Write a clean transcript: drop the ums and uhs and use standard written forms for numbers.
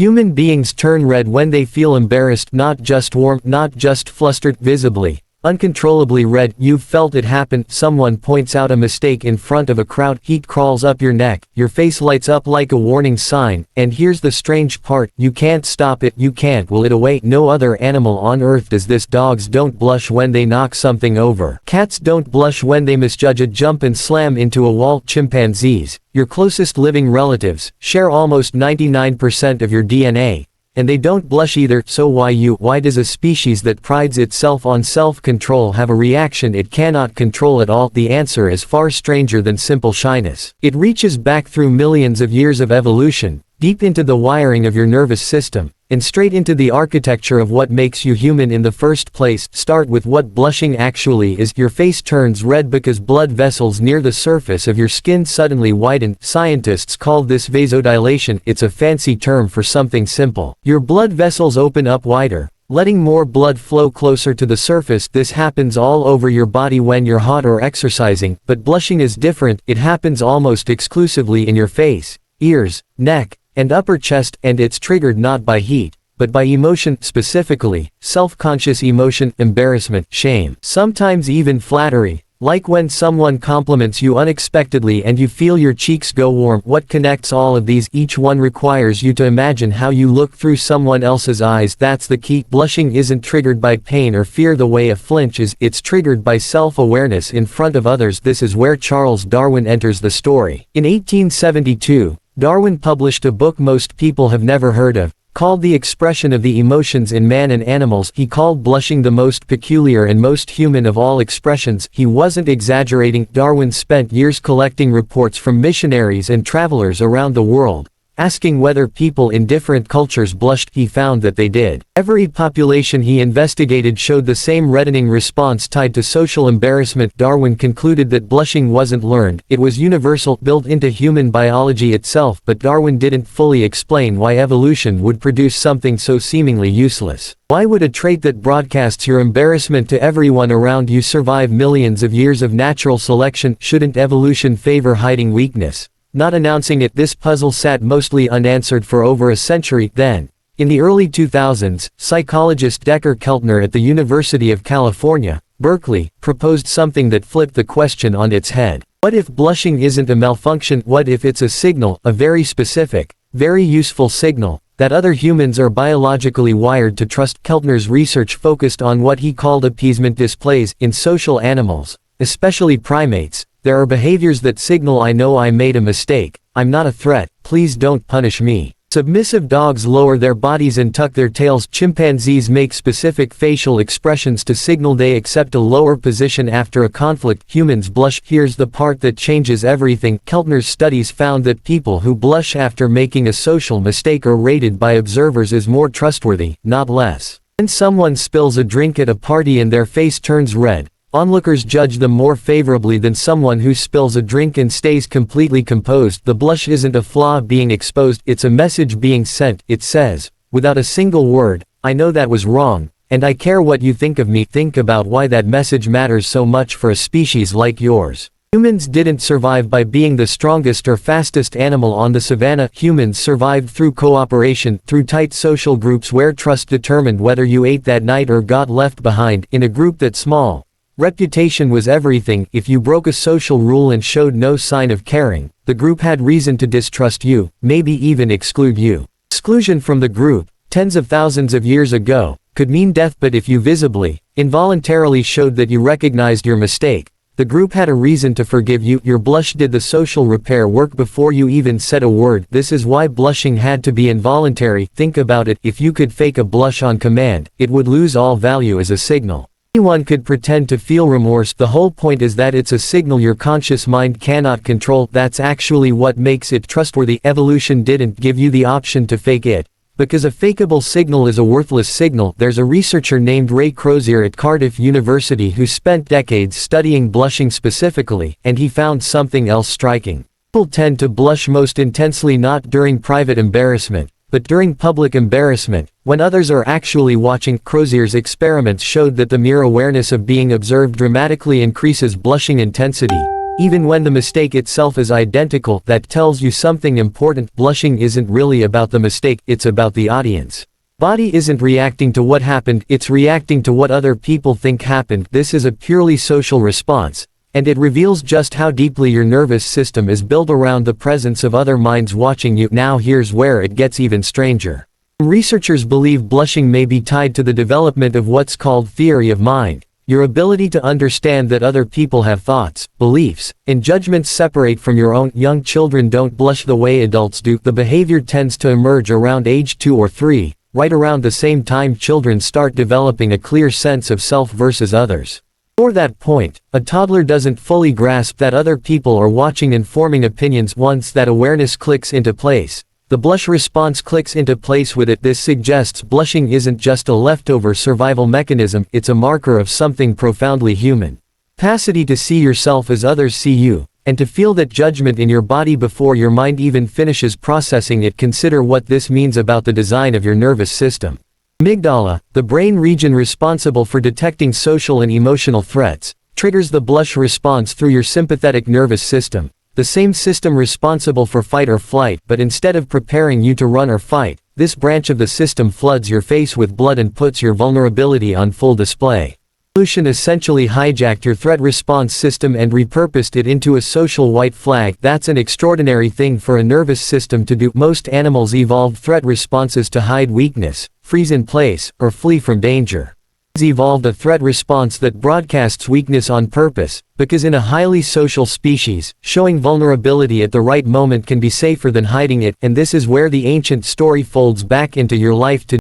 Human beings turn red when they feel embarrassed, not just warm, not just flustered, visibly, uncontrollably red. You've felt it happen. Someone points out a mistake in front of a crowd, heat crawls up your neck, your face lights up like a warning sign, and here's the strange part, you can't stop it, you can't will it away. No other animal on earth does this. Dogs don't blush when they knock something over. Cats don't blush when they misjudge a jump and slam into a wall. Chimpanzees, your closest living relatives, share almost 99% of your DNA. And they don't blush either. So why does a species that prides itself on self-control have a reaction it cannot control at all? The answer is far stranger than simple shyness. It reaches back through millions of years of evolution, deep into the wiring of your nervous system, and straight into the architecture of what makes you human in the first place. Start with what blushing actually is. Your face turns red because blood vessels near the surface of your skin suddenly widen. Scientists call this vasodilation. It's a fancy term for something simple. Your blood vessels open up wider, letting more blood flow closer to the surface. This happens all over your body when you're hot or exercising, but blushing is different. It happens almost exclusively in your face, ears, neck, and upper chest, and it's triggered not by heat, but by emotion, specifically, self-conscious emotion, embarrassment, shame, sometimes even flattery, like when someone compliments you unexpectedly and you feel your cheeks go warm. What connects all of these? Each one requires you to imagine how you look through someone else's eyes. That's the key. Blushing isn't triggered by pain or fear the way a flinch is, it's triggered by self-awareness in front of others. This is where Charles Darwin enters the story. In 1872, Darwin published a book most people have never heard of, called The Expression of the Emotions in Man and Animals. He called blushing the most peculiar and most human of all expressions. He wasn't exaggerating. Darwin spent years collecting reports from missionaries and travelers around the world, asking whether people in different cultures blushed. He found that they did. Every population he investigated showed the same reddening response tied to social embarrassment. Darwin concluded that blushing wasn't learned, it was universal, built into human biology itself. But Darwin didn't fully explain why evolution would produce something so seemingly useless. Why would a trait that broadcasts your embarrassment to everyone around you survive millions of years of natural selection? Shouldn't evolution favor hiding weakness, not announcing it? This puzzle sat mostly unanswered for over a century. Then, in the early 2000s, psychologist Decker Keltner at the University of California, Berkeley, proposed something that flipped the question on its head. What if blushing isn't a malfunction? What if it's a signal, a very specific, very useful signal, that other humans are biologically wired to trust? Keltner's research focused on what he called appeasement displays. In social animals, especially primates, there are behaviors that signal I know I made a mistake, I'm not a threat, please don't punish me. Submissive dogs lower their bodies and tuck their tails. Chimpanzees make specific facial expressions to signal they accept a lower position after a conflict. Humans blush. Here's the part that changes everything. Keltner's studies found that people who blush after making a social mistake are rated by observers as more trustworthy, not less. When someone spills a drink at a party and their face turns red, onlookers judge them more favorably than someone who spills a drink and stays completely composed. The blush isn't a flaw being exposed, it's a message being sent. It says, without a single word, I know that was wrong, and I care what you think of me. Think about why that message matters so much for a species like yours. Humans didn't survive by being the strongest or fastest animal on the savannah. Humans survived through cooperation, through tight social groups where trust determined whether you ate that night or got left behind. In a group that small, reputation was everything. If you broke a social rule and showed no sign of caring, the group had reason to distrust you, maybe even exclude you. Exclusion from the group, tens of thousands of years ago, could mean death. But if you visibly, involuntarily showed that you recognized your mistake, the group had a reason to forgive you. Your blush did the social repair work before you even said a word. This is why blushing had to be involuntary. Think about it, if you could fake a blush on command, it would lose all value as a signal. Anyone could pretend to feel remorse. The whole point is that it's a signal your conscious mind cannot control. That's actually what makes it trustworthy. Evolution didn't give you the option to fake it, because a fakeable signal is a worthless signal. There's a researcher named Ray Crozier at Cardiff University who spent decades studying blushing specifically, and he found something else striking. People tend to blush most intensely not during private embarrassment, but during public embarrassment, when others are actually watching. Crozier's experiments showed that the mere awareness of being observed dramatically increases blushing intensity, Even when the mistake itself is identical, that tells you something important. Blushing isn't really about the mistake, it's about the audience. Body isn't reacting to what happened, it's reacting to what other people think happened. This is a purely social response, and it reveals just how deeply your nervous system is built around the presence of other minds watching you. Now here's where it gets even stranger. Researchers believe blushing may be tied to the development of what's called theory of mind, your ability to understand that other people have thoughts, beliefs, and judgments separate from your own. Young children don't blush the way adults do. The behavior tends to emerge around age 2 or 3. Right around the same time children start developing a clear sense of self versus others. Before that point, a toddler doesn't fully grasp that other people are watching and forming opinions. Once that awareness clicks into place, the blush response clicks into place with it. This suggests blushing isn't just a leftover survival mechanism, it's a marker of something profoundly human. Capacity to see yourself as others see you, and to feel that judgment in your body before your mind even finishes processing it. Consider what this means about the design of your nervous system. Amygdala, the brain region responsible for detecting social and emotional threats, triggers the blush response through your sympathetic nervous system, the same system responsible for fight or flight. But instead of preparing you to run or fight, this branch of the system floods your face with blood and puts your vulnerability on full display. Evolution essentially hijacked your threat response system and repurposed it into a social white flag. That's an extraordinary thing for a nervous system to do. Most animals evolved threat responses to hide weakness, freeze in place, or flee from danger. Humans evolved a threat response that broadcasts weakness on purpose, because in a highly social species, showing vulnerability at the right moment can be safer than hiding it. And this is where the ancient story folds back into your life today.